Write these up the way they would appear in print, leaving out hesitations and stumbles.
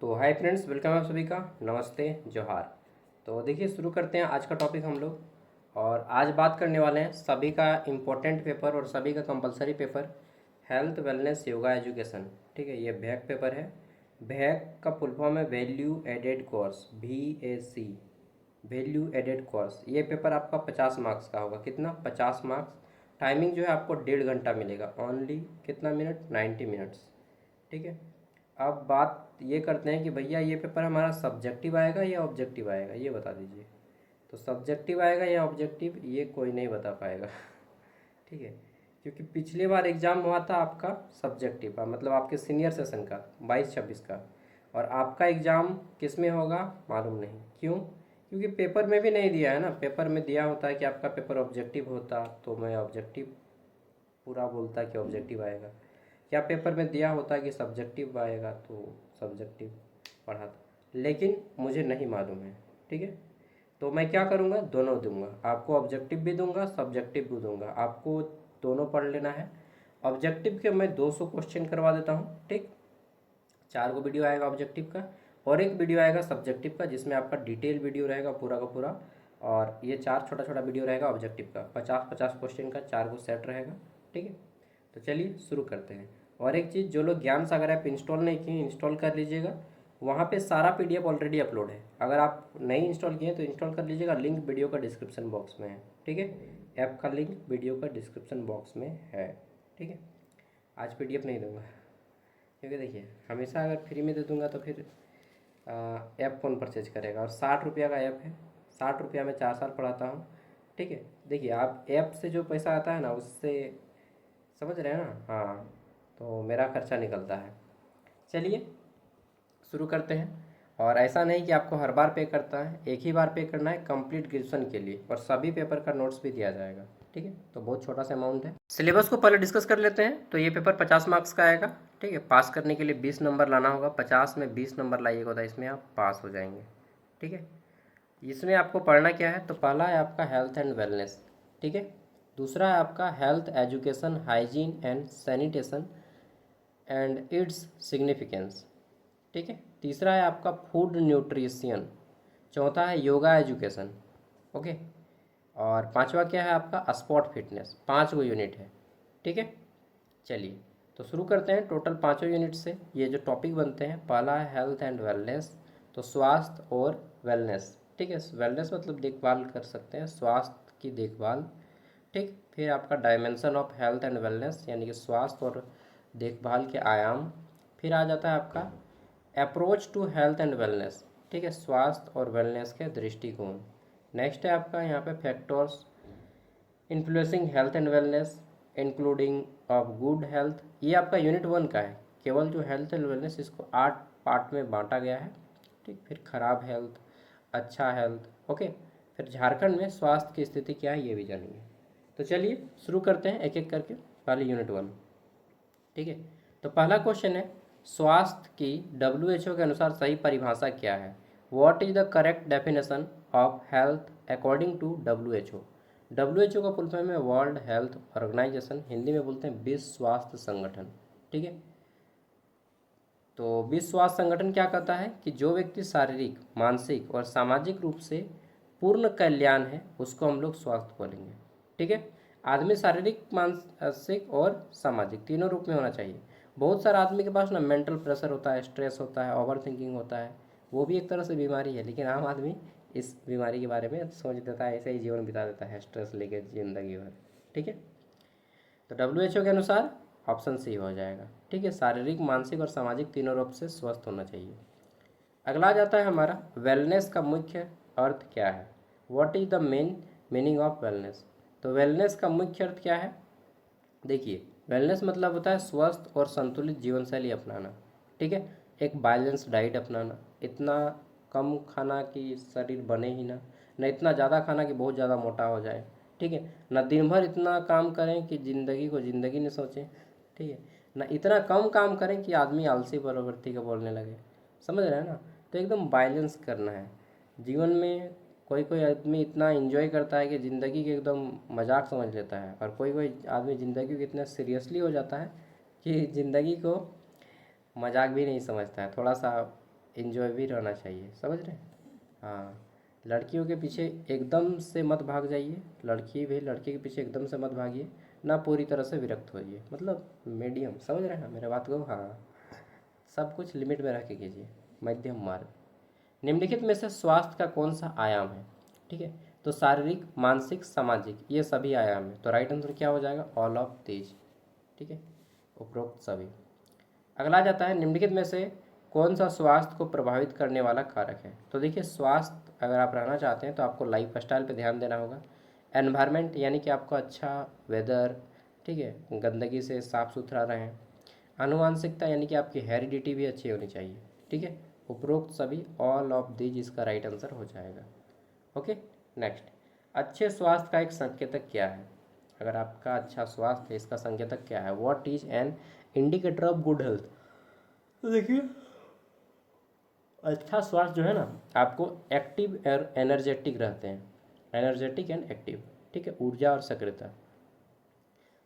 तो hi friends, welcome है आप सभी का। नमस्ते, जोहार। तो देखिए, शुरू करते हैं आज का टॉपिक हम लोग। और आज बात करने वाले हैं सभी का इम्पोर्टेंट पेपर और सभी का compulsory paper, health wellness yoga education. ठीक है, ये भैक पेपर है। भैक का फुल फॉर्म है value added course, VAC, value added course. ये पेपर आपका 50 मार्क्स का होगा। कितना? 50 मार्क्स। टाइमिंग जो है आपको 1.5 घंटा मिलेगा। ओनली कितना मिनट? 90 मिनट्स। ठीक है। अब बात ये करते हैं कि भैया ये पेपर हमारा सब्जेक्टिव आएगा या ऑब्जेक्टिव आएगा, ये बता दीजिए। तो सब्जेक्टिव आएगा या ऑब्जेक्टिव, ये कोई नहीं बता पाएगा। ठीक है, क्योंकि पिछली बार एग्ज़ाम हुआ था आपका सब्जेक्टिव का, मतलब आपके सीनियर सेशन का 22-26 का। और आपका एग्ज़ाम किस में होगा मालूम नहीं। क्यों? क्योंकि पेपर में भी नहीं दिया है ना। पेपर में दिया होता है कि आपका पेपर ऑब्जेक्टिव होता तो मैं ऑब्जेक्टिव पूरा बोलता कि ऑब्जेक्टिव आएगा। क्या पेपर में दिया होता कि सब्जेक्टिव आएगा तो सब्जेक्टिव पढ़ाता, लेकिन मुझे नहीं मालूम है। ठीक है, तो मैं क्या करूँगा, दोनों दूंगा आपको। ऑब्जेक्टिव भी दूंगा, सब्जेक्टिव भी दूंगा आपको। दोनों पढ़ लेना है। ऑब्जेक्टिव के मैं 200 क्वेश्चन करवा देता हूँ। ठीक, 4 को वीडियो आएगा ऑब्जेक्टिव का, और एक वीडियो आएगा सब्जेक्टिव का, जिसमें आपका डिटेल वीडियो रहेगा पूरा का पूरा। और ये 4 छोटा छोटा वीडियो रहेगा ऑब्जेक्टिव का। 50-50 क्वेश्चन का 4 को सेट रहेगा। ठीक है, तो चलिए शुरू करते हैं। और एक चीज़, जो लोग ज्ञान सागर ऐप इंस्टॉल नहीं किए, इंस्टॉल कर लीजिएगा। वहाँ पे सारा PDF ऑलरेडी अपलोड है। अगर आप नहीं इंस्टॉल किए तो इंस्टॉल कर लीजिएगा। लिंक वीडियो का डिस्क्रिप्शन बॉक्स में है। ठीक है, ऐप का लिंक वीडियो का डिस्क्रिप्शन बॉक्स में है। ठीक है, आज PDF नहीं दूंगा, क्योंकि देखिए हमेशा अगर फ्री में दे दूंगा तो फिर ऐप कौन परचेज करेगा। और 60 रुपया का ऐप है। 60 रुपया में 4 साल पढ़ाता हूँ। ठीक है, देखिए आप ऐप से जो पैसा आता है ना, उससे समझ रहे हैं ना। हाँ, तो मेरा खर्चा निकलता है। चलिए शुरू करते हैं। और ऐसा नहीं कि आपको हर बार पे करता है, एक ही बार पे करना है कंप्लीट ग्रेजुएशन के लिए। और सभी पेपर का नोट्स भी दिया जाएगा। ठीक है, तो बहुत छोटा सा अमाउंट है। सिलेबस को पहले डिस्कस कर लेते हैं। तो ये पेपर 50 मार्क्स का आएगा। ठीक है, पास करने के लिए 20 नंबर लाना होगा। 50 में 20 नंबर लाइएगा तो इसमें आप पास हो जाएंगे। ठीक है, इसमें आपको पढ़ना क्या है, तो पहला है आपका हेल्थ एंड वेलनेस। ठीक है, दूसरा है आपका health education, hygiene and sanitation and its significance. ठीक है, तीसरा है आपका फूड न्यूट्रिशन। चौथा है योगा एजुकेशन। ओके, और पांचवा क्या है आपका स्पोर्ट फिटनेस। 5 गो यूनिट है। ठीक है, चलिए तो शुरू करते हैं। टोटल 5 यूनिट से ये जो टॉपिक बनते हैं, पहला है हेल्थ एंड वेलनेस, तो स्वास्थ्य और वेलनेस। ठीक है, वेलनेस मतलब देखभाल कर सकते हैं, स्वास्थ्य की देखभाल। ठीक, फिर आपका dimension of health and wellness, यानी कि स्वास्थ्य और देखभाल के आयाम। फिर आ जाता है आपका approach to health and wellness. ठीक है, स्वास्थ्य और वेलनेस के दृष्टिकोण। नेक्स्ट है आपका यहाँ पे factors influencing health and wellness including of good health. ये आपका यूनिट 1 का है। केवल जो हेल्थ एंड वेलनेस, इसको 8 पार्ट में बांटा गया है। ठीक, फिर खराब हेल्थ, अच्छा हेल्थ। ओके, फिर झारखंड में स्वास्थ्य की स्थिति क्या है ये भी जानेंगे। तो चलिए शुरू करते हैं एक एक करके। पहले यूनिट 1। ठीक है, तो पहला क्वेश्चन है, स्वास्थ्य की WHO के अनुसार सही परिभाषा क्या है। What is the correct definition of health according to WHO। WHO का फुल फॉर्म है वर्ल्ड हेल्थ ऑर्गेनाइजेशन, हिंदी में बोलते हैं विश्व स्वास्थ्य संगठन। ठीक है, तो विश्व स्वास्थ्य संगठन क्या कहता है कि जो व्यक्ति शारीरिक, मानसिक और सामाजिक रूप से पूर्ण कल्याण है, उसको हम लोग स्वास्थ्य बोलेंगे। ठीक है, आदमी शारीरिक, मानसिक और सामाजिक तीनों रूप में होना चाहिए। बहुत सारा आदमी के पास ना मेंटल प्रेशर होता है, स्ट्रेस होता है, ओवर थिंकिंग होता है। वो भी एक तरह से बीमारी है, लेकिन आम आदमी इस बीमारी के बारे में सोच देता है, ऐसे ही जीवन बिता देता है स्ट्रेस लेके ज़िंदगी भर। ठीक है, तो WHO के अनुसार ऑप्शन सी हो जाएगा। ठीक है, शारीरिक, मानसिक और सामाजिक तीनों रूप से स्वस्थ होना चाहिए। अगला आ जाता है हमारा वेलनेस का मुख्य अर्थ क्या है। What is the main meaning of wellness. तो वेलनेस का मुख्य अर्थ क्या है, देखिए वेलनेस मतलब होता है स्वस्थ और संतुलित जीवन शैली अपनाना। ठीक है, एक बैलेंस डाइट अपनाना, इतना कम खाना कि शरीर बने ही ना, न इतना ज़्यादा खाना कि बहुत ज़्यादा मोटा हो जाए। ठीक है, न दिन भर इतना काम करें कि ज़िंदगी को ज़िंदगी नहीं सोचें। ठीक है, न इतना कम काम करें कि आदमी आलसी प्रवृत्ति का बोलने लगे। समझ रहे हैं ना, तो एकदम बैलेंस करना है जीवन में। कोई कोई आदमी इतना एंजॉय करता है कि ज़िंदगी के एकदम मजाक समझ लेता है, और कोई कोई आदमी ज़िंदगी को इतना सीरियसली हो जाता है कि ज़िंदगी को मजाक भी नहीं समझता है। थोड़ा सा इंजॉय भी रहना चाहिए, समझ रहे हैं। हाँ, लड़कियों के पीछे एकदम से मत भाग जाइए, लड़की भी लड़के के पीछे एकदम से मत भागिए, ना पूरी तरह से विरक्त होइए, मतलब मीडियम, समझ रहे हैं ना मेरे बात को। हाँ, सब कुछ लिमिट में रह के कीजिए, मध्यम मार्ग। निम्नलिखित में से स्वास्थ्य का कौन सा आयाम है? ठीक है, तो शारीरिक, मानसिक, सामाजिक, ये सभी आयाम है। तो राइट आंसर क्या हो जाएगा? All of these. ठीक है, उपरोक्त सभी। अगला जाता है, निम्नलिखित में से कौन सा स्वास्थ्य को प्रभावित करने वाला कारक है? तो देखिए, स्वास्थ्य अगर आप रहना चाहते हैं तो आपको लाइफ स्टाइल पर ध्यान देना होगा। एनवायरनमेंट यानी कि आपको अच्छा वेदर, ठीक है, गंदगी से साफ सुथरा रहें। आनुवांशिकता यानी कि आपकी हेरिडिटी भी अच्छी होनी चाहिए। ठीक है, उपरोक्त सभी, ऑल ऑफ दीज इसका राइट आंसर हो जाएगा। ओके, नेक्स्ट, अच्छे स्वास्थ्य का एक संकेतक क्या है? अगर आपका अच्छा स्वास्थ्य है, इसका संकेतक क्या है? What is an indicator of good health? तो देखिए, अच्छा स्वास्थ्य जो है ना, आपको एक्टिव और एनर्जेटिक रहते हैं, एनर्जेटिक एंड एक्टिव। ठीक है, ऊर्जा और सक्रियता,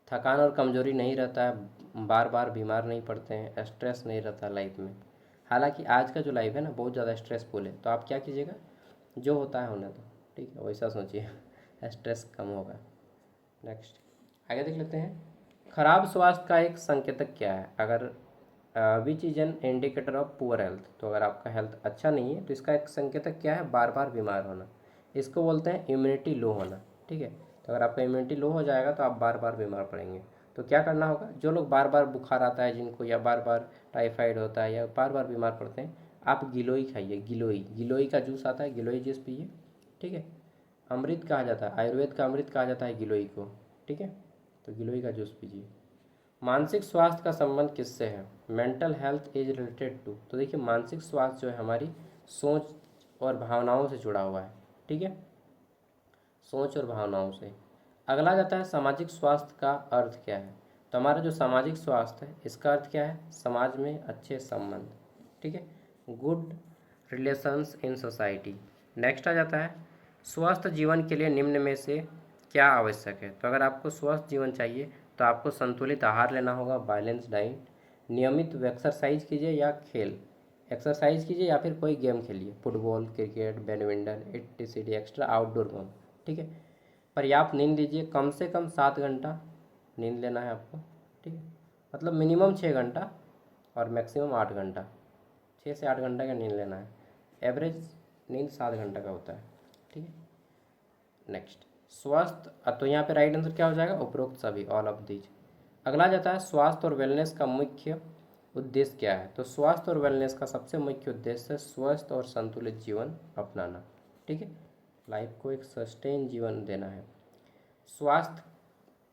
थकान और कमजोरी नहीं रहता है, बार बार बीमार नहीं पड़ते हैं, स्ट्रेस नहीं रहता लाइफ में। हालांकि आज का जो लाइफ है ना बहुत ज़्यादा स्ट्रेसफुल है, तो आप क्या कीजिएगा, जो होता है होने दो, ठीक है, वैसा सोचिए, स्ट्रेस कम होगा। नेक्स्ट, आगे देख लेते हैं, खराब स्वास्थ्य का एक संकेतक क्या है? अगर which is an indicator of poor health? तो अगर आपका हेल्थ अच्छा नहीं है तो इसका एक संकेतक क्या है? बार बार बीमार होना, इसको बोलते हैं इम्यूनिटी लो होना। ठीक है, तो अगर आपका इम्यूनिटी लो हो जाएगा तो आप बार बार बीमार पड़ेंगे। तो क्या करना होगा, जो लोग बार बार बुखार आता है जिनको, या बार बार टाइफाइड होता है, या बार बार बीमार पड़ते हैं, आप गिलोई खाइए, गिलोई, गिलोई का जूस आता है, गिलोई जूस पीजिए। ठीक है, अमृत कहा जाता है, आयुर्वेद का अमृत कहा जाता है गिलोई को। ठीक है, तो गिलोई का जूस पीजिए। मानसिक स्वास्थ्य का संबंध किससे है? Mental health is related to, तो देखिए मानसिक स्वास्थ्य जो है हमारी सोच और भावनाओं से जुड़ा हुआ है। ठीक है, सोच और भावनाओं से। अगला जाता है, सामाजिक स्वास्थ्य का अर्थ क्या है? तो हमारा जो सामाजिक स्वास्थ्य है इसका अर्थ क्या है? समाज में अच्छे संबंध। ठीक है, good relations in society. Next आ जाता है, स्वस्थ जीवन के लिए निम्न में से क्या आवश्यक है? तो अगर आपको स्वस्थ जीवन चाहिए तो आपको संतुलित आहार लेना होगा, बैलेंस डाइट, नियमित एक्सरसाइज कीजिए या खेल, एक्सरसाइज कीजिए या फिर कोई गेम खेलिए, football, cricket, badminton, etc, extra outdoor game. ठीक है, पर्याप्त नींद लीजिए, कम से कम 7 घंटा नींद लेना है आपको। ठीक है, मतलब मिनिमम 6 घंटा और मैक्सिमम 8 घंटा, 6 से 8 घंटा का नींद लेना है। एवरेज नींद 7 घंटा का होता है। ठीक है, नेक्स्ट, स्वास्थ्य, तो यहाँ पे राइट आंसर क्या हो जाएगा? उपरोक्त सभी, ऑल ऑफ दीज। अगला जाता है, स्वास्थ्य और वेलनेस का मुख्य उद्देश्य क्या है? तो स्वास्थ्य और वेलनेस का सबसे मुख्य उद्देश्य है स्वस्थ और संतुलित जीवन अपनाना। ठीक है, लाइफ को एक सस्टेन जीवन देना है। स्वास्थ्य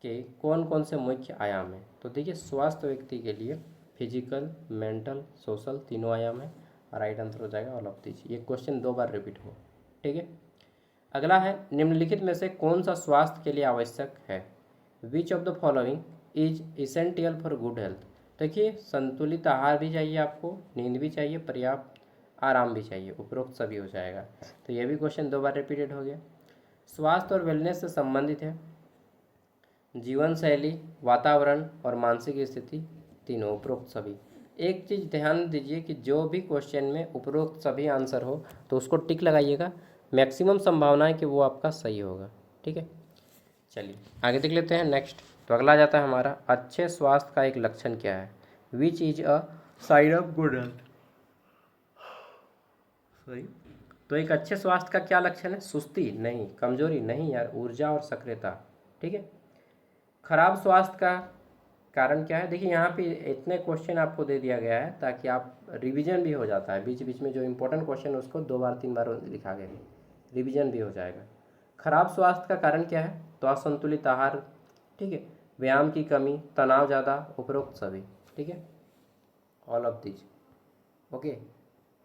के कौन कौन से मुख्य आयाम हैं? तो देखिए, स्वस्थ व्यक्ति के लिए फिजिकल, मेंटल, सोशल, तीनों आयाम है। राइट आंसर हो जाएगा ऑल ऑफ दीज। ये क्वेश्चन 2 बार रिपीट हो। ठीक है, अगला है, निम्नलिखित में से कौन सा स्वास्थ्य के लिए आवश्यक है? Which of the following is essential for good health? देखिए, संतुलित आहार भी चाहिए आपको, नींद भी चाहिए, पर्याप्त आराम भी चाहिए, उपरोक्त सभी हो जाएगा। तो ये भी क्वेश्चन 2 बार रिपीटेड हो गया। स्वास्थ्य और वेलनेस से संबंधित है जीवन शैली, वातावरण और मानसिक स्थिति, तीनों, उपरोक्त सभी। एक चीज़ ध्यान दीजिए कि जो भी क्वेश्चन में उपरोक्त सभी आंसर हो तो उसको टिक लगाइएगा, मैक्सिमम संभावना है कि वो आपका सही होगा। ठीक है, चलिए आगे देख लेते हैं। नेक्स्ट, तो अगला जाता है हमारा, अच्छे स्वास्थ्य का एक लक्षण क्या है? Which is a sign of good health? Sorry, तो एक अच्छे स्वास्थ्य का क्या लक्षण है? सुस्ती नहीं, कमजोरी नहीं यार, ऊर्जा और सक्रियता। ठीक है, खराब स्वास्थ्य का कारण क्या है? देखिए, यहाँ पे इतने क्वेश्चन आपको दे दिया गया है ताकि आप रिवीजन भी हो जाता है, बीच बीच में जो इंपॉर्टेंट क्वेश्चन है उसको 2 बार 3 बार लिखा गया है, रिवीजन भी हो जाएगा। खराब स्वास्थ्य का कारण क्या है? तो असंतुलित आहार, ठीक है, व्यायाम की कमी, तनाव ज़्यादा, उपरोक्त सभी। ठीक है, all of these. Okay,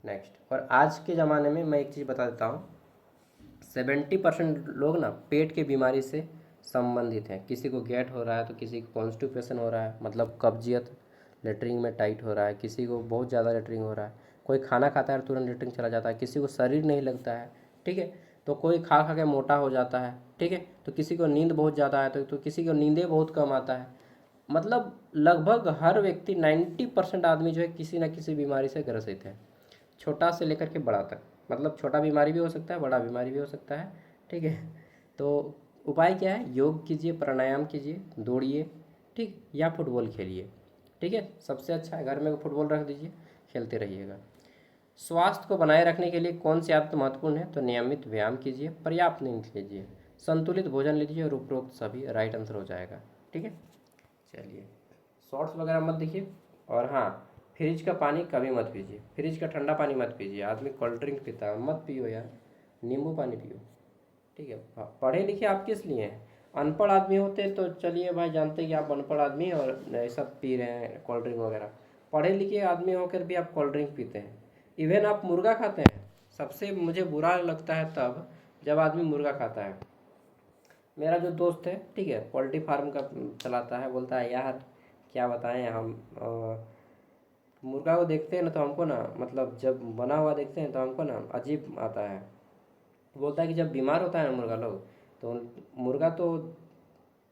next, और आज के ज़माने में मैं एक चीज़ बता देता हूँ, 70% लोग ना पेट की बीमारी से संबंधित हैं। किसी को गैट हो रहा है तो किसी को कॉन्स्टिपेशन हो रहा है, मतलब कब्जियत, लेटरिन में टाइट हो रहा है, किसी को बहुत ज़्यादा लेटरिन हो रहा है, कोई खाना खाता है तुरंत लेटरिन चला जाता है, किसी को शरीर नहीं लगता है। ठीक है, तो कोई खा खा के मोटा हो जाता है। ठीक है, तो किसी को नींद बहुत ज़्यादा है तो किसी को नींदें बहुत कम आता है। मतलब लगभग हर व्यक्ति 90% आदमी जो है किसी न किसी बीमारी से ग्रसित है। छोटा से लेकर के बड़ा तक, मतलब छोटा बीमारी भी हो सकता है, बड़ा बीमारी भी हो सकता है, ठीक है। तो उपाय क्या है, योग कीजिए, प्राणायाम कीजिए, दौड़िए, ठीक, या फुटबॉल खेलिए, ठीक है। सबसे अच्छा है घर में फुटबॉल रख दीजिए, खेलते रहिएगा। स्वास्थ्य को बनाए रखने के लिए कौन सी आदत महत्वपूर्ण है, तो नियमित व्यायाम कीजिए, पर्याप्त नींद लीजिए, संतुलित भोजन लीजिए और उपरोक्त सभी राइट आंसर हो जाएगा, ठीक है। चलिए, शॉर्ट्स वगैरह मत देखिए। और हाँ, फ्रिज का पानी कभी मत पीजिए, फ्रिज का ठंडा पानी मत पीजिए, आदमी कोल्ड ड्रिंक पीता है, मत पियो यार, नींबू पानी पियो, ठीक है। पढ़े लिखे आप किस लिए हैं, अनपढ़ आदमी होते तो चलिए भाई, जानते हैं कि आप अनपढ़ आदमी और ये सब पी रहे हैं कोल्ड ड्रिंक वगैरह। पढ़े लिखे आदमी होकर भी आप कोल्ड ड्रिंक पीते हैं, इवन आप मुर्गा खाते हैं। सबसे मुझे बुरा लगता है तब जब आदमी मुर्गा खाता है। मेरा जो दोस्त है, ठीक है, पोल्ट्री फार्म का चलाता है, बोलता है यार क्या बताएं हम, मुर्गा को देखते हैं ना तो हमको ना, मतलब जब बना हुआ देखते हैं तो हमको ना अजीब आता है। बोलता है कि जब बीमार होता है ना मुर्गा लोग, तो मुर्गा तो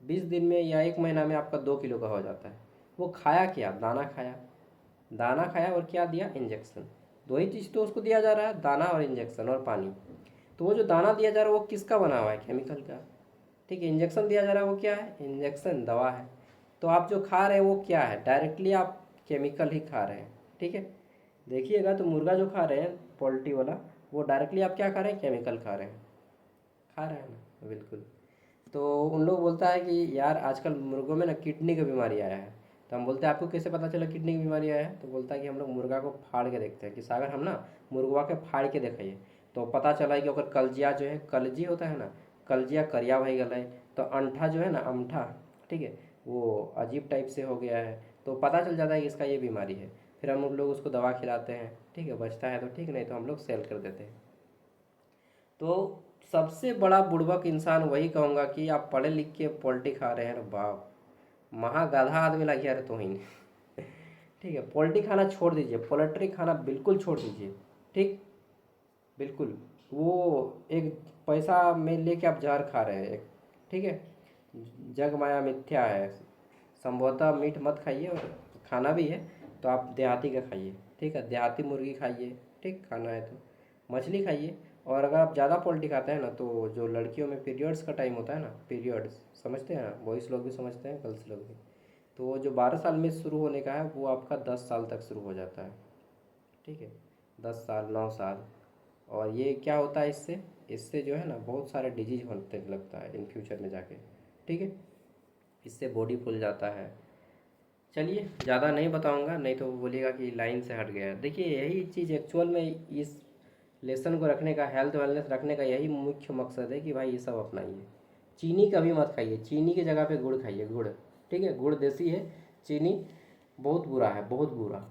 20 दिन में या 1 महीना में आपका 2 किलो का हो जाता है। वो खाया क्या, दाना खाया, दाना खाया और क्या दिया, इंजेक्शन। दो ही चीज़ तो उसको दिया जा रहा है, दाना और इंजेक्शन और पानी। तो वो जो दाना दिया जा रहा है वो किसका बना हुआ है, केमिकल का, ठीक है। इंजेक्शन दिया जा रहा है वो क्या है, इंजेक्शन दवा है। तो आप जो खा रहे हैं वो क्या है, डायरेक्टली आप केमिकल ही खा रहे हैं, ठीक है। देखिएगा तो मुर्गा जो खा रहे हैं पोल्ट्री वाला, वो डायरेक्टली आप क्या खा रहे हैं, केमिकल खा रहे हैं, खा रहे हैं ना, बिल्कुल। तो उन लोग बोलता है कि यार आजकल मुर्गों में ना किडनी का बीमारी आया है। तो हम बोलते हैं आपको कैसे पता चला किडनी की बीमारी आया है, तो बोलता है कि हम लोग मुर्गा को फाड़ के देखते हैं कि सागर हम ना मुर्गवा के फाड़ के देखिए, तो पता चला है कि ओकर कलजिया जो है, कलजी होता है ना, कलजिया करिया भई गल है। तो अंठा जो है ना, अमठा, ठीक है, वो अजीब टाइप से हो गया है। तो पता चल जाता है कि इसका ये बीमारी है। फिर हम लोग उसको दवा खिलाते हैं, ठीक है, बचता है तो ठीक, नहीं तो हम लोग सेल कर देते हैं। तो सबसे बड़ा बुड़बक इंसान वही कहूँगा कि आप पढ़े लिख के पोल्ट्री खा रहे हैं, बाप, महागाधा आदमी लग गया रे तो ही। ठीक है, पोल्ट्री खाना छोड़ दीजिए, पोल्ट्री खाना बिल्कुल छोड़ दीजिए, ठीक, बिल्कुल। वो एक पैसा में लेके आप जहर खा रहे हैं एक, ठीक है। जग माया मिथ्या है, संभवतः मीट मत खाइए, और खाना भी है तो आप देहाती का खाइए, ठीक है, देहाती मुर्गी खाइए, ठीक, खाना है तो मछली खाइए। और अगर आप ज़्यादा पोल्ट्री खाते हैं ना, तो जो लड़कियों में पीरियड्स का टाइम होता है ना, पीरियड्स समझते हैं ना, बॉयज़ लोग भी समझते हैं, गर्ल्स लोग भी। तो वो जो 12 साल में शुरू होने का है वो आपका 10 साल तक शुरू हो जाता है, ठीक है, 10 साल 9 साल। और ये क्या होता है, इससे इससे जो है ना बहुत सारे डिजीज होने लगता है इन फ्यूचर में जाके, ठीक है। इससे बॉडी फूल जाता है। चलिए, ज़्यादा नहीं बताऊंगा, नहीं तो वो बोलिएगा कि लाइन से हट गया। देखिए, यही चीज़ एक्चुअल में इस लेसन को रखने का, हेल्थ वेलनेस रखने का यही मुख्य मकसद है कि भाई ये सब अपनाइए। चीनी कभी मत खाइए, चीनी की जगह पे गुड़ खाइए, गुड़, ठीक है, गुड़ देसी है। चीनी बहुत बुरा है, बहुत बुरा,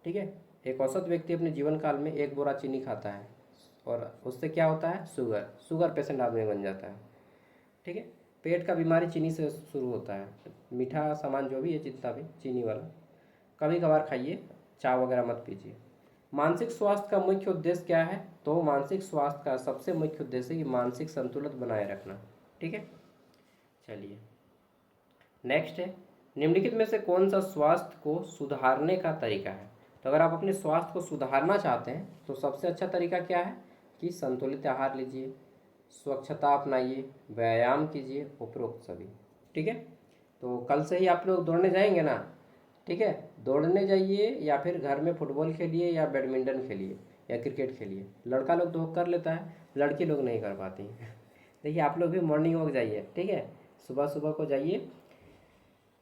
ठीक है। एक औसत व्यक्ति अपने जीवन काल में 1 बोरा चीनी खाता है, और उससे क्या होता है, शुगर, शुगर पेशेंट आदमी बन जाता है, ठीक है। पेट का बीमारी चीनी से शुरू होता है। मीठा सामान जो भी है, जितना भी चीनी वाला, कभी कभार खाइए, चाय वगैरह मत पीजिए। मानसिक स्वास्थ्य का मुख्य उद्देश्य क्या है, तो मानसिक स्वास्थ्य का सबसे मुख्य उद्देश्य है कि मानसिक संतुलन बनाए रखना, ठीक है। चलिए, नेक्स्ट है, निम्नलिखित में से कौन सा स्वास्थ्य को सुधारने का तरीका है। तो अगर आप अपने स्वास्थ्य को सुधारना चाहते हैं तो सबसे अच्छा तरीका क्या है कि संतुलित आहार लीजिए, स्वच्छता अपनाइए, व्यायाम कीजिए, उपरोक्त सभी, ठीक है। तो कल से ही आप लोग दौड़ने जाएंगे ना, ठीक है, दौड़ने जाइए, या फिर घर में फुटबॉल खेलिए या बैडमिंटन खेलिए या क्रिकेट खेलिए। लड़का लोग तो कर लेता है, लड़की लोग नहीं कर पाती। देखिए, आप लोग भी मॉर्निंग वॉक जाइए, ठीक है, सुबह सुबह को जाइए,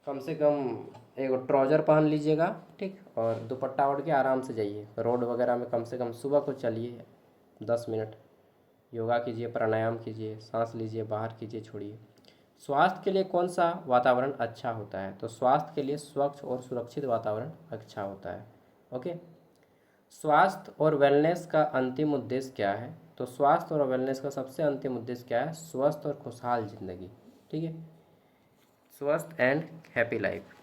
कम से कम एक ट्राउज़र पहन लीजिएगा, ठीक, और दुपट्टा ओढ़ के आराम से जाइए रोड वगैरह में, कम से कम सुबह को चलिए 10 मिनट, योगा कीजिए, प्राणायाम कीजिए, सांस लीजिए, बाहर कीजिए, छोड़िए। स्वास्थ्य के लिए कौन सा वातावरण अच्छा होता है, तो स्वास्थ्य के लिए स्वच्छ और सुरक्षित वातावरण अच्छा होता है, ओके। स्वास्थ्य और वेलनेस का अंतिम उद्देश्य क्या है, तो स्वास्थ्य और वेलनेस का सबसे अंतिम उद्देश्य क्या है, स्वस्थ और खुशहाल जिंदगी, ठीक है, स्वस्थ एंड हैप्पी लाइफ।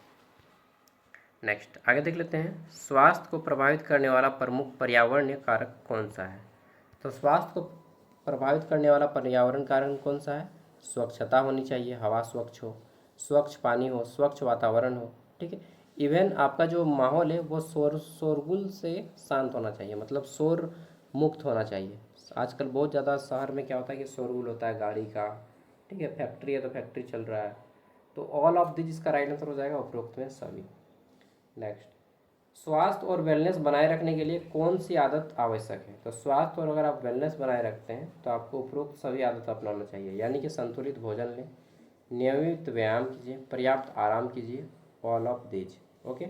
नेक्स्ट आगे देख लेते हैं, स्वास्थ्य को प्रभावित करने वाला प्रमुख पर्यावरणीय कारक कौन सा है। तो स्वास्थ्य को प्रभावित करने वाला पर्यावरण कारण कौन सा है, स्वच्छता होनी चाहिए, हवा स्वच्छ हो, स्वच्छ पानी हो, स्वच्छ वातावरण हो, ठीक है। इवन आपका जो माहौल है वो शोरगुल से शांत होना चाहिए, मतलब शोर मुक्त होना चाहिए। आजकल बहुत ज़्यादा शहर में क्या होता है कि शोरगुल होता है गाड़ी का, ठीक है, फैक्ट्री है तो फैक्ट्री चल रहा है। तो ऑल ऑफ दिस इसका राइट आंसर हो जाएगा उपरोक्त में सभी। नेक्स्ट, स्वास्थ्य और वेलनेस बनाए रखने के लिए कौन सी आदत आवश्यक है? तो स्वास्थ्य और अगर आप वेलनेस बनाए रखते हैं तो आपको उपरोक्त सभी आदत अपनाना चाहिए, यानी कि संतुलित भोजन लें, नियमित व्यायाम कीजिए, पर्याप्त आराम कीजिए, all of these. Okay.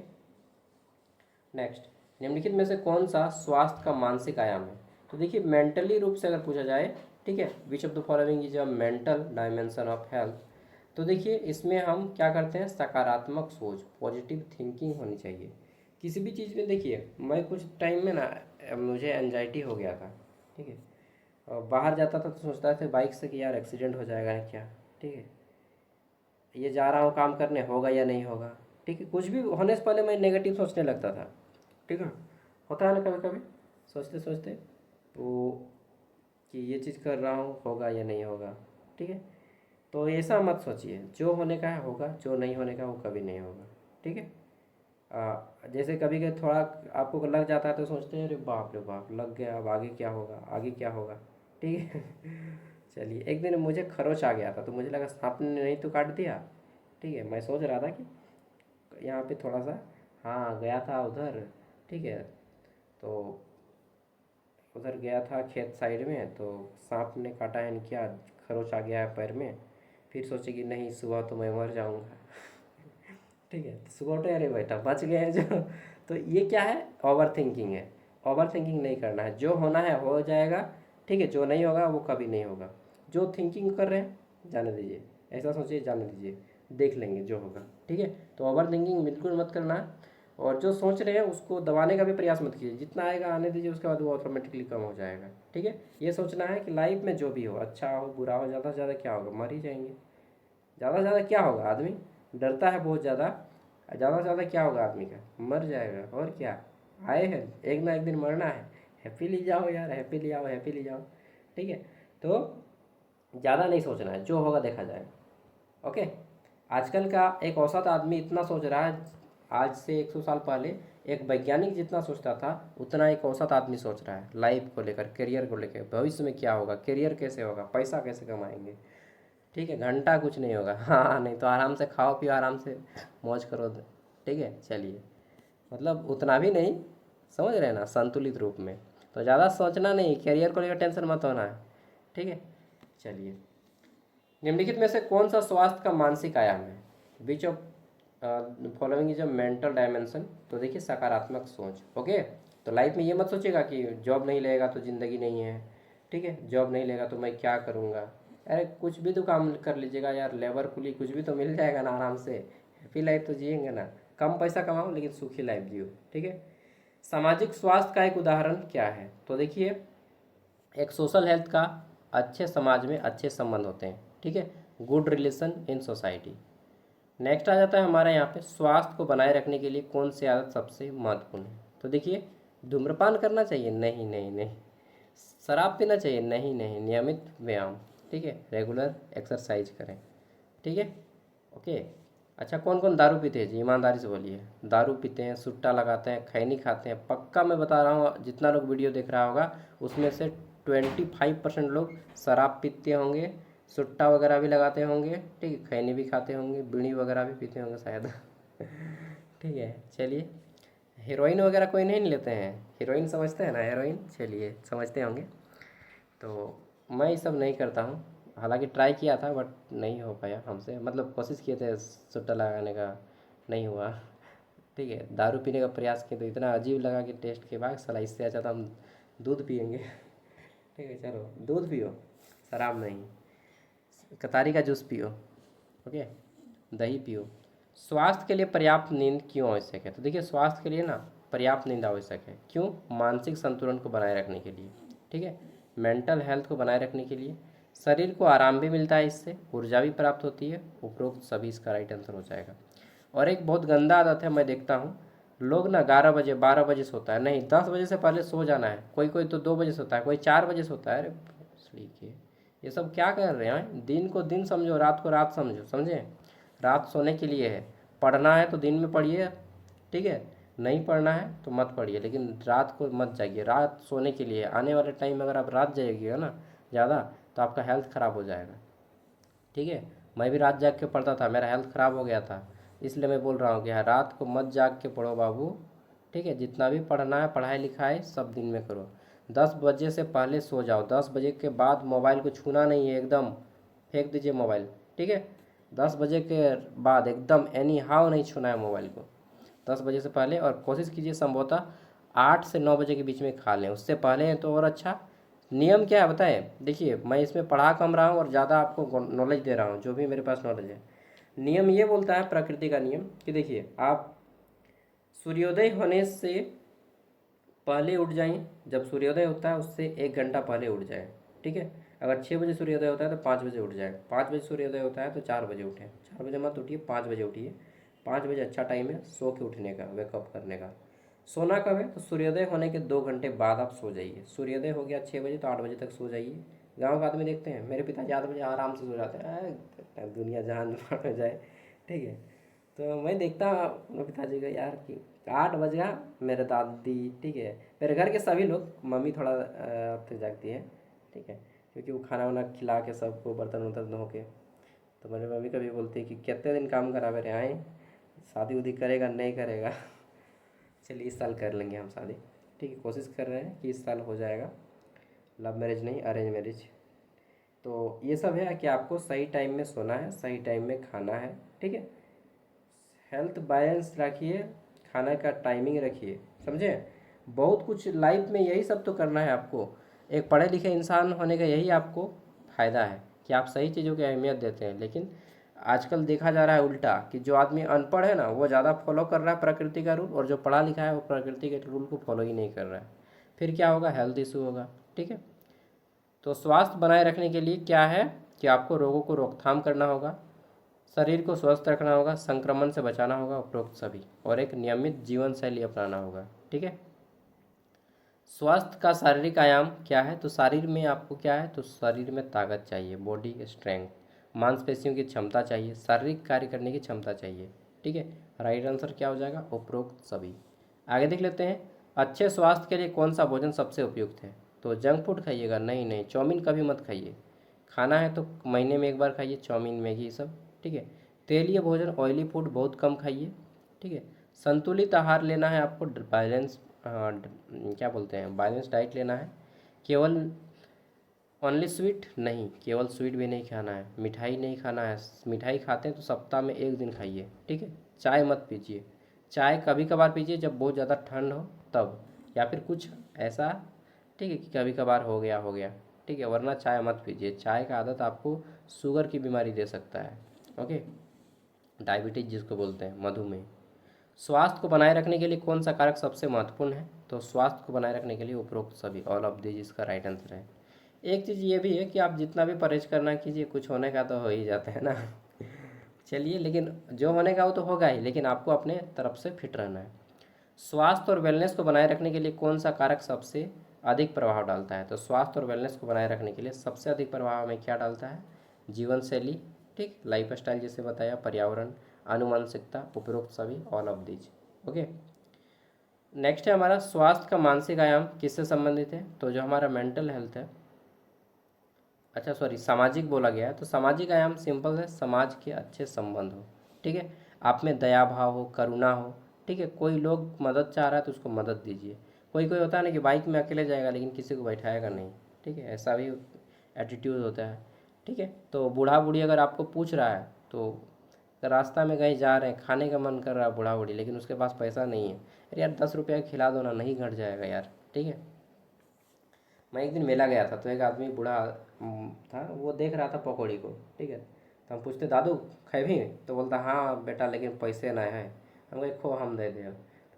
Next, निम्नलिखित में से कौन सा स्वास्थ्य का मानसिक आयाम है? तो देखिए मेंटली रूप से अगर पूछा जाए, ठीक है, which of the following is a mental dimension of health. तो देखिए इसमें हम क्या करते हैं, सकारात्मक सोच, पॉजिटिव थिंकिंग होनी चाहिए किसी भी चीज़ में। देखिए मैं कुछ टाइम में ना मुझे एनजाइटी हो गया था, ठीक है, और बाहर जाता था तो सोचता था बाइक से कि यार एक्सीडेंट हो जाएगा क्या, ठीक है, ये जा रहा हूँ काम करने, होगा या नहीं होगा, ठीक है, कुछ भी होने से पहले मैं नेगेटिव सोचने लगता था, ठीक है। होता है ना कभी कभी, सोचते सोचते वो कि ये चीज़ कर रहा हूँ, होगा या नहीं होगा, ठीक है। तो ऐसा मत सोचिए, जो होने का है होगा, जो नहीं होने का वो कभी नहीं होगा, ठीक है। जैसे कभी कभी थोड़ा आपको लग जाता है तो सोचते हैं अरे बाप रे बाप लग गया, अब आगे क्या होगा, आगे क्या होगा, ठीक है। चलिए, एक दिन मुझे खरोच आ गया था तो मुझे लगा सांप ने नहीं तो काट दिया, ठीक है, मैं सोच रहा था कि यहाँ पे थोड़ा सा, हाँ गया था उधर, ठीक है, तो उधर गया था खेत साइड में तो सांप ने काटा है क्या, खरोच आ गया है पैर में। फिर सोचे कि नहीं सुबह तो मैं मर जाऊंगा, ठीक है, तो सुबह उठे अरे बेटा बच गए हैं जो। तो ये क्या है, ओवर थिंकिंग है। ओवर थिंकिंग नहीं करना है, जो होना है हो जाएगा, ठीक है, जो नहीं होगा वो कभी नहीं होगा। जो थिंकिंग कर रहे हैं जाने दीजिए, ऐसा सोचिए जाने दीजिए, देख लेंगे जो होगा, ठीक है। तो ओवर थिंकिंग बिल्कुल मत करना है, और जो सोच रहे हैं उसको दबाने का भी प्रयास मत कीजिए, जितना आएगा आने दीजिए, उसके बाद वो ऑटोमेटिकली कम हो जाएगा, ठीक है। ये सोचना है कि लाइफ में जो भी हो, अच्छा हो बुरा हो, ज़्यादा से ज़्यादा क्या होगा, मर ही जाएंगे। ज़्यादा से ज़्यादा क्या होगा, आदमी डरता है बहुत ज़्यादा, ज़्यादा से ज़्यादा क्या होगा आदमी का, मर जाएगा, और क्या, आए हैं एक ना एक दिन मरना है, हैप्पीली जाओ यार, हैप्पीली आओ, हैप्पीली जाओ, ठीक है। तो ज़्यादा नहीं सोचना है, जो होगा देखा जाएगा, ओके। आजकल का एक औसत आदमी इतना सोच रहा है, आज से 100 साल पहले एक वैज्ञानिक जितना सोचता था उतना एक औसत आदमी सोच रहा है, लाइफ को लेकर, करियर को लेकर, भविष्य में क्या होगा, करियर कैसे होगा, पैसा कैसे कमाएंगे, ठीक है, घंटा कुछ नहीं होगा। हाँ नहीं तो आराम से खाओ पियो, आराम से मौज करो, ठीक है। चलिए, मतलब उतना भी नहीं, समझ रहे हैं ना, संतुलित रूप में। तो ज़्यादा सोचना नहीं, करियर को लेकर टेंशन मत होना है, ठीक है। चलिए, निम्नलिखित में से कौन सा स्वास्थ्य का मानसिक आयाम है? Which of following is a mental dimension. तो देखिए सकारात्मक सोच, ओके। तो लाइफ में ये मत सोचिएगा कि जॉब नहीं लगेगा तो ज़िंदगी नहीं है, ठीक है, जॉब नहीं लेगा तो मैं क्या करूँगा। अरे कुछ भी तो काम कर लीजिएगा यार, लेबर कुली कुछ भी तो मिल जाएगा ना आराम से, हैप्पी लाइफ तो जिएंगे ना। कम पैसा कमाओ लेकिन सुखी लाइफ जियो, ठीक है। सामाजिक स्वास्थ्य का एक उदाहरण क्या है? तो देखिए एक सोशल हेल्थ का, अच्छे समाज में अच्छे संबंध होते हैं, ठीक है, good relation in society. Next आ जाता है हमारे यहाँ पे, स्वास्थ्य को बनाए रखने के लिए कौन सी आदत सबसे महत्वपूर्ण है? तो देखिए धूम्रपान करना चाहिए, नहीं नहीं नहीं। शराब पीना चाहिए, नहीं नहीं। नियमित व्यायाम, ठीक है, रेगुलर एक्सरसाइज करें, ठीक है, ओके। अच्छा, कौन कौन दारू पीते हैं जी, ईमानदारी से बोलिए। दारू पीते हैं, सुट्टा लगाते हैं, खैनी खाते हैं, पक्का मैं बता रहा हूँ जितना लोग वीडियो देख रहा होगा उसमें से 25% लोग शराब पीते होंगे, सुट्टा वगैरह भी लगाते होंगे, ठीक है, खैनी भी खाते होंगे, बीड़ी वगैरह भी पीते होंगे शायद। ठीक है, चलिए, हीरोइन वगैरह कोई नहीं लेते हैं, हीरोइन समझते हैं ना, हीरोइन, चलिए समझते होंगे। तो मैं ये सब नहीं करता हूँ, हालांकि ट्राई किया था बट नहीं हो पाया हमसे, मतलब कोशिश किए थे सुट्टा लगाने का, नहीं हुआ, ठीक है। दारू पीने का प्रयास किए तो इतना अजीब लगा कि टेस्ट के बाद साला इससे अच्छा था हम दूध पियेंगे। ठीक है, चलो दूध पियो, शराब नहीं, कतारी का जूस पियो, ओके, दही पियो। स्वास्थ्य के लिए पर्याप्त नींद क्यों आवश्यक है? तो देखिए स्वास्थ्य के लिए ना पर्याप्त नींद आवश्यक है, क्यों? मानसिक संतुलन को बनाए रखने के लिए, ठीक है, मेंटल हेल्थ को बनाए रखने के लिए, शरीर को आराम भी मिलता है, इससे ऊर्जा भी प्राप्त होती है। उपरोक्त सभी इसका राइट आंसर हो जाएगा। और एक बहुत गंदा आदत है, मैं देखता हूँ लोग ना 11 बजे 12 बजे सोता है, नहीं 10 बजे से पहले सो जाना है, कोई कोई तो 2 बजे सोता है, कोई 4 बजे सोता है। अरे ठीक, ये सब क्या कर रहे हैं? दिन को दिन समझो, रात को रात समझो, समझे? रात सोने के लिए है, पढ़ना है तो दिन में पढ़िए, ठीक है। नहीं पढ़ना है तो मत पढ़िए, लेकिन रात को मत जागिए। रात सोने के लिए, आने वाले टाइम में अगर आप रात जागिएगा ना ज़्यादा, तो आपका हेल्थ ख़राब हो जाएगा। ठीक है। मैं भी रात जाग के पढ़ता था, मेरा हेल्थ ख़राब हो गया था। इसलिए मैं बोल रहा हूँ कि हाँ, रात को मत जाग के पढ़ो बाबू। ठीक है। जितना भी पढ़ना है, पढ़ाई लिखाई सब दिन में करो। 10 बजे से पहले सो जाओ। 10 बजे के बाद मोबाइल को छूना नहीं है, एकदम फेंक दीजिए मोबाइल। ठीक है। 10 बजे के बाद एकदम एनी हाउ नहीं छूना है मोबाइल को। 10 बजे से पहले, और कोशिश कीजिए संभवतः 8 से 9 बजे के बीच में खा लें। उससे पहले हैं तो और अच्छा। नियम क्या है बताएं? देखिए, मैं इसमें पढ़ा कम रहा हूँ और ज़्यादा आपको नॉलेज दे रहा हूँ, जो भी मेरे पास नॉलेज है। नियम ये बोलता है, प्रकृति का नियम, कि देखिए आप सूर्योदय होने से पहले उठ जाइए। जब सूर्योदय होता है उससे 1 घंटा पहले उठ जाए। ठीक है। अगर 6 बजे सूर्योदय होता है तो 5 बजे उठ जाए। 5 बजे सूर्योदय होता है तो 4 बजे उठें। 4 बजे मत उठिए, 5 बजे उठिए। 5 बजे अच्छा टाइम है सो के उठने का, वेकअप करने का। सोना कब है? तो सूर्योदय होने के 2 घंटे बाद आप सो जाइए। सूर्योदय हो गया 6 बजे तो 8 बजे तक सो जाइए। गाँव का आदमी देखते हैं, मेरे पिताजी 8 बजे आराम से सो जाते हैं, दुनिया जहान में जाए। ठीक है। तो मैं देखता हूँ अपने पिताजी को यार कि 8 बज गया। मेरे दादी, ठीक है, मेरे घर के सभी लोग, मम्मी थोड़ा तक जागती है। ठीक है। क्योंकि वो खाना वाना खिला के सबको, बर्तन वर्तन धो के, तो मेरी मम्मी कभी बोलती है कि कितने दिन काम करा मेरे आए, शादी उदी करेगा नहीं करेगा? चलिए इस साल कर लेंगे हम शादी। ठीक है, कोशिश कर रहे हैं कि इस साल हो जाएगा। लव मैरिज नहीं, अरेंज मैरिज। तो ये सब है कि आपको सही टाइम में सोना है, सही टाइम में खाना है। ठीक है। हेल्थ बैलेंस रखिए, खाना का टाइमिंग रखिए, समझे? बहुत कुछ लाइफ में यही सब तो करना है आपको। एक पढ़े लिखे इंसान होने का यही आपको फ़ायदा है कि आप सही चीज़ों की अहमियत देते हैं। लेकिन आजकल देखा जा रहा है उल्टा, कि जो आदमी अनपढ़ है ना वो ज़्यादा फॉलो कर रहा है प्रकृति का रूल, और जो पढ़ा लिखा है वो प्रकृति के रूल को फॉलो ही नहीं कर रहा है। फिर क्या होगा? हेल्थ इशू होगा। ठीक है। तो स्वास्थ्य बनाए रखने के लिए क्या है कि आपको रोगों को रोकथाम करना होगा, शरीर को स्वस्थ रखना होगा, संक्रमण से बचाना होगा, उपरोक्त सभी, और एक नियमित जीवन शैली अपनाना होगा। ठीक है। स्वास्थ्य का शारीरिक आयाम क्या है? तो शरीर में आपको क्या है? तो शरीर में ताकत चाहिए, बॉडी स्ट्रेंथ, मांसपेशियों की क्षमता चाहिए, शारीरिक कार्य करने की क्षमता चाहिए। ठीक है। राइट आंसर क्या हो जाएगा? उपरोक्त सभी। आगे देख लेते हैं, अच्छे स्वास्थ्य के लिए कौन सा भोजन सबसे उपयुक्त है? तो जंक फूड खाइएगा? नहीं नहीं, चाउमीन कभी मत खाइए। खाना है तो महीने में एक बार खाइए, चाउमीन मैगी ये सब। ठीक है। तेलीय भोजन, ऑयली फूड बहुत कम खाइए। ठीक है। संतुलित आहार लेना है आपको, बैलेंस, क्या बोलते हैं, बैलेंस डाइट लेना है। केवल ओनली स्वीट नहीं, केवल स्वीट भी नहीं खाना है, मिठाई नहीं खाना है। मिठाई खाते हैं तो सप्ताह में 1 दिन खाइए। ठीक है। चाय मत पीजिए। चाय कभी कभार पीजिए जब बहुत ज़्यादा ठंड हो तब, या फिर कुछ ऐसा, ठीक है, कि कभी कभार हो गया हो गया। ठीक है, वरना चाय मत पीजिए। चाय का आदत आपको शुगर की बीमारी दे सकता है। ओके। डायबिटीज जिसको बोलते हैं, मधुमेह। स्वास्थ्य को बनाए रखने के लिए कौन सा कारक सबसे महत्वपूर्ण है? तो स्वास्थ्य को बनाए रखने के लिए उपरोक्त सभी, ऑल ऑफ दिस इसका राइट आंसर है। एक चीज़ ये भी है कि आप जितना भी परहेज करना कीजिए, कुछ होने का तो हो ही जाता है ना। चलिए, लेकिन जो होने का वो तो होगा ही, लेकिन आपको अपने तरफ से फिट रहना है। स्वास्थ्य और वेलनेस को बनाए रखने के लिए कौन सा कारक सबसे अधिक प्रभाव डालता है? तो स्वास्थ्य और वेलनेस को बनाए रखने के लिए सबसे अधिक प्रभाव में क्या डालता है? जीवन शैली, ठीक, लाइफ स्टाइल जैसे बताया, पर्यावरण, आनुवंशिकता, उपरोक्त सभी, all of these. Okay. Next है हमारा, स्वास्थ्य का मानसिक आयाम किससे संबंधित है? तो जो हमारा मेंटल हेल्थ है, अच्छा सॉरी, सामाजिक बोला गया है, तो सामाजिक आयाम सिंपल है, समाज के अच्छे संबंध हो। ठीक है। आप में दया भाव हो, करुणा हो। ठीक है। कोई लोग मदद चाह रहा है तो उसको मदद दीजिए। कोई कोई होता है ना कि बाइक में अकेले जाएगा लेकिन किसी को बैठाएगा नहीं। ठीक है, ऐसा भी एटीट्यूड होता है। ठीक है। तो बूढ़ा बूढ़ी अगर आपको पूछ रहा है, तो रास्ता में कहीं जा रहे हैं, खाने का मन कर रहा है बूढ़ा बूढ़ी, लेकिन उसके पास पैसा नहीं है, अरे यार 10 रुपया खिला दो ना, नहीं घट जाएगा यार। ठीक है। मैं एक दिन मेला गया था तो एक आदमी बूढ़ा था, वो देख रहा था पकौड़ी को। ठीक है। तो हम पूछते, दादू खाए भी? तो बोलता, हाँ बेटा, लेकिन पैसे ना है। हम कहे, खो हम दे दे।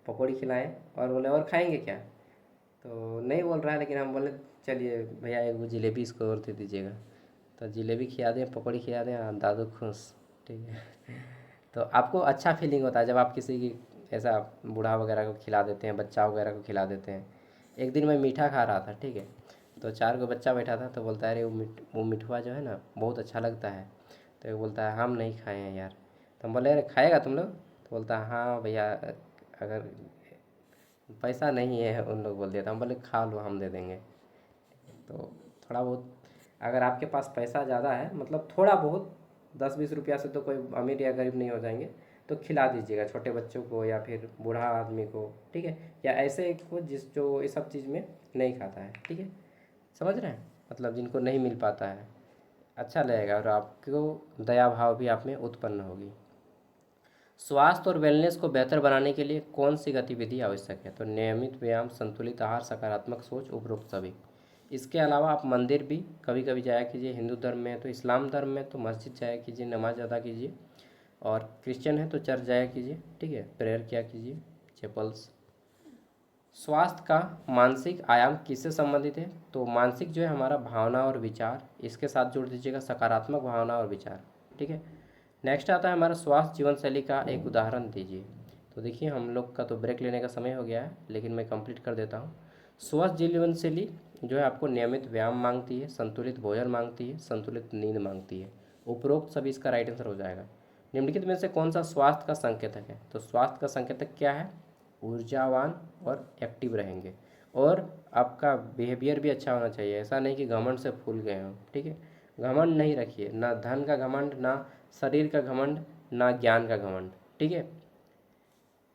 पकौड़ी खिलाएं, और बोले और खाएंगे क्या? तो नहीं बोल रहा है, लेकिन हम बोले, चलिए भैया एक वो जलेबी इसको और दे दीजिएगा। तो जलेबी खिला दें, पकौड़ी खिला दें, दादू खुश। ठीक है। तो आपको अच्छा फीलिंग होता है जब आप किसी की ऐसा बूढ़ा वगैरह को खिला देते हैं, बच्चा वगैरह को खिला देते हैं। एक दिन मैं मीठा खा रहा था, ठीक है, तो 4 गो बच्चा बैठा था, तो बोलता है, अरे वो मिठुआ जो है ना बहुत अच्छा लगता है। तो वो बोलता है, हम नहीं खाए हैं यार। तो हम बोले, अरे खाएगा तुम लोग? तो बोलता है, हाँ भैया अगर पैसा नहीं है उन लोग बोल दिया था, हम बोले खा लो हम दे देंगे। तो थोड़ा बहुत अगर आपके पास पैसा ज़्यादा है, मतलब थोड़ा बहुत 10-20 रुपया से तो कोई अमीर या गरीब नहीं हो जाएंगे, तो खिला दीजिएगा छोटे बच्चों को या फिर बूढ़ा आदमी को, ठीक है, या ऐसे को जिस जो ये सब चीज़ में नहीं खाता है, ठीक है, समझ रहे हैं, मतलब जिनको नहीं मिल पाता है, अच्छा लगेगा और आपको दया भाव भी आप में उत्पन्न होगी। स्वास्थ्य और वेलनेस को बेहतर बनाने के लिए कौन सी गतिविधि आवश्यक है? तो नियमित व्यायाम, संतुलित आहार, सकारात्मक सोच, उपरोक्त सभी। इसके अलावा आप मंदिर भी कभी कभी जाया कीजिए, हिंदू धर्म में है तो इस्लाम धर्म में तो मस्जिद जाया कीजिए, नमाज अदा कीजिए, और क्रिश्चियन है तो चर्च जाया कीजिए, ठीक है, प्रेयर किया कीजिए, चैपल्स। स्वास्थ्य का मानसिक आयाम किससे संबंधित है? तो मानसिक जो है हमारा भावना और विचार, इसके साथ जोड़ दीजिएगा सकारात्मक भावना और विचार, ठीक है। नेक्स्ट आता है हमारा स्वास्थ्य जीवन शैली का एक उदाहरण दीजिए। तो देखिए हम लोग का तो ब्रेक लेने का समय हो गया है, लेकिन मैं कंप्लीट कर देता हूँ। स्वस्थ जीवन शैली जो है आपको नियमित व्यायाम मांगती है, संतुलित भोजन मांगती है, संतुलित नींद मांगती है। उपरोक्त सभी इसका राइट आंसर हो जाएगा। निम्नलिखित में से कौन सा स्वास्थ्य का संकेतक है? तो स्वास्थ्य का संकेतक क्या है? ऊर्जावान और एक्टिव रहेंगे, और आपका बिहेवियर भी अच्छा होना चाहिए, ऐसा नहीं कि घमंड से फूल गए हो, ठीक है। घमंड नहीं रखिए, ना धन का घमंड, ना शरीर का घमंड, ना ज्ञान का घमंड, ठीक है।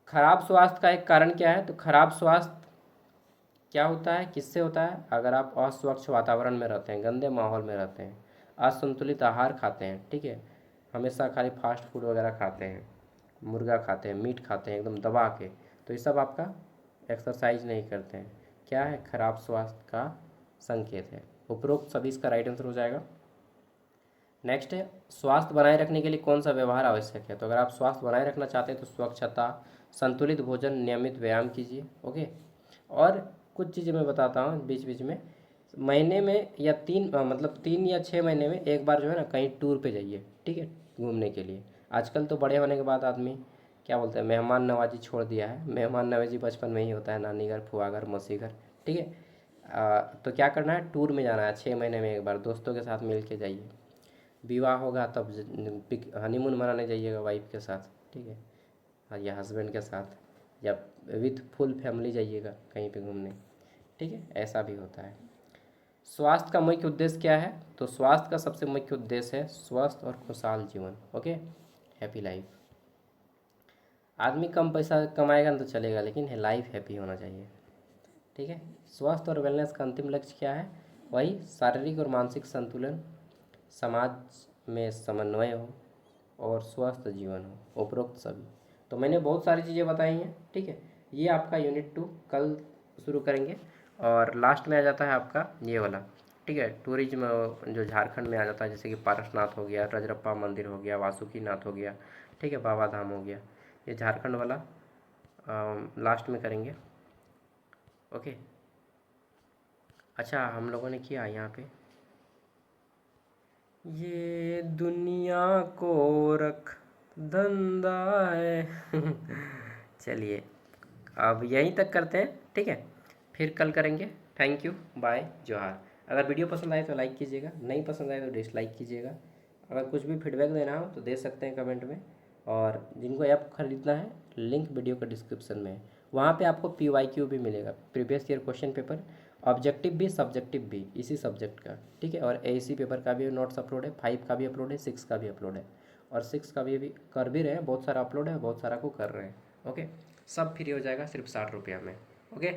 खराब स्वास्थ्य का एक कारण क्या है? तो खराब स्वास्थ्य क्या होता है, किससे होता है? अगर आप अस्वच्छ वातावरण में रहते हैं, गंदे माहौल में रहते हैं, असंतुलित आहार खाते हैं, ठीक है, हमेशा खाली फास्ट फूड वगैरह खाते हैं, मुर्गा खाते हैं, मीट खाते हैं एकदम दबा के, तो ये सब आपका एक्सरसाइज नहीं करते हैं, क्या है? खराब स्वास्थ्य का संकेत है। उपरोक्त सभी इसका राइट आंसर हो जाएगा। नेक्स्ट है स्वास्थ्य बनाए रखने के लिए कौन सा व्यवहार आवश्यक है? तो अगर आप स्वास्थ्य बनाए रखना चाहते हैं तो स्वच्छता, संतुलित भोजन, नियमित व्यायाम कीजिए, ओके। और कुछ चीज़ें मैं बताता हूँ बीच बीच में, महीने में या मतलब 3 या 6 महीने में एक बार जो है ना कहीं टूर पे जाइए, ठीक है, घूमने के लिए। आजकल तो बड़े होने के बाद आदमी क्या बोलते हैं, मेहमान नवाजी छोड़ दिया है। मेहमान नवाजी बचपन में ही होता है, नानी घर, फुआ घर, मौसी घर, ठीक है। तो क्या करना है, टूर में जाना है 6 महीने में एक बार, दोस्तों के साथ मिल के जाइए। विवाह होगा तब हनीमून मनाने जाइएगा वाइफ के साथ, ठीक है, या हस्बैंड के साथ, या विथ फुल फैमिली जाइएगा कहीं पे घूमने, ठीक है, ऐसा भी होता है। स्वास्थ्य का मुख्य उद्देश्य क्या है? तो स्वास्थ्य का सबसे मुख्य उद्देश्य है स्वस्थ और खुशहाल जीवन, ओके, हैप्पी लाइफ। आदमी कम पैसा कमाएगा ना तो चलेगा, लेकिन लाइफ हैप्पी होना चाहिए, ठीक है। स्वास्थ्य और वेलनेस का अंतिम लक्ष्य क्या है? वही शारीरिक और मानसिक संतुलन, समाज में समन्वय हो और स्वस्थ जीवन हो, उपरोक्त सभी। तो मैंने बहुत सारी चीज़ें बताई हैं, ठीक है। ये आपका यूनिट 2 कल शुरू करेंगे, और लास्ट में आ जाता है आपका ये वाला, ठीक है, टूरिज्म जो झारखंड में आ जाता है, जैसे कि पारसनाथ हो गया, रजरप्पा मंदिर हो गया, वासुकीनाथ हो गया, ठीक है, बाबा धाम हो गया, ये झारखंड वाला लास्ट में करेंगे, ओके। अच्छा हम लोगों ने किया यहाँ पे, ये दुनिया को रख धंधा है चलिए अब यहीं तक करते हैं, ठीक है, फिर कल करेंगे। थैंक यू, बाय, जोहार। अगर वीडियो पसंद आए तो लाइक कीजिएगा, नहीं पसंद आए तो डिसलाइक कीजिएगा। अगर कुछ भी फीडबैक देना हो तो दे सकते हैं कमेंट में, और जिनको ऐप खरीदना है लिंक वीडियो का डिस्क्रिप्शन में है, वहाँ पे आपको PYQ भी मिलेगा, previous year question paper, objective भी सब्जेक्टिव भी इसी सब्जेक्ट का, ठीक है, और AEC पेपर का भी नोट्स अपलोड है, 5 का भी अपलोड है, 6 का भी अपलोड है, और 6 का भी अभी कर भी रहे हैं, बहुत सारा अपलोड है, बहुत सारा को कर रहे हैं, ओके। सब फ्री हो जाएगा सिर्फ 60 रुपया में, ओके।